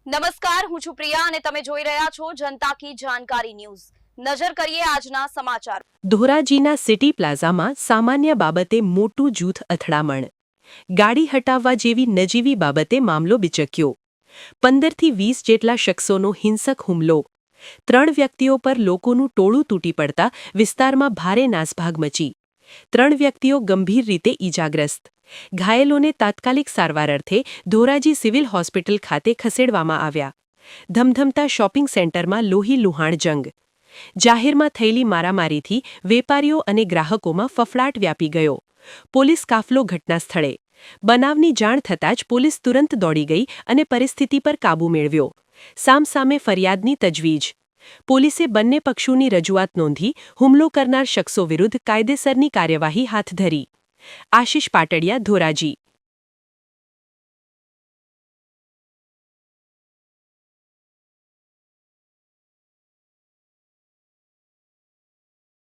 નમસ્કાર, હું છું પ્રિયા અને તમે જોઈ રહ્યા છો જનતા કી જાણકારી ન્યૂઝ। નજર કરીએ આજના સમાચાર। ધોરાજીના સિટી પ્લાઝામાં સામાન્ય બાબતે મોટું જૂથ અથડામણ। ગાડી હટાવવા જેવી નજીવી બાબતે મામલો બિચક્યો। 15થી 20 જેટલા શખ્સોનો હિંસક હુમલો। 3 વ્યક્તિઓ પર લોકોનું ટોળું તૂટી પડતા વિસ્તારમાં ભારે નાસભાગ મચી। 3 વ્યક્તિઓ ગંભીર રીતે ઈજાગ્રસ્ત। ઘાયલોને તાત્કાલિક સારવાર અર્થે ધોરાજી સિવિલ હોસ્પિટલ ખાતે ખસેડવામાં આવ્યા। ધમધમતા શોપિંગ સેન્ટરમાં લોહી લુહાણ જંગ। જાહેરમાં થયેલી મારામારીથી વેપારીઓ અને ગ્રાહકોમાં ફફડાટ વ્યાપી ગયો। પોલીસ કાફલો ઘટના સ્થળે। બનાવની જાણ થતાં જ પોલીસ તુરંત દોડી ગઈ અને પરિસ્થિતિ પર કાબૂ મેળવ્યો। સામસામે ફરિયાદની તજવીજ। પોલીસે બંને પક્ષોની રજૂઆત નોંધી હુમલો કરનાર શખ્સો વિરુદ્ધ કાયદેસરની કાર્યવાહી હાથ ધરી। આશિષ પાટડિયા, ધોરાજી।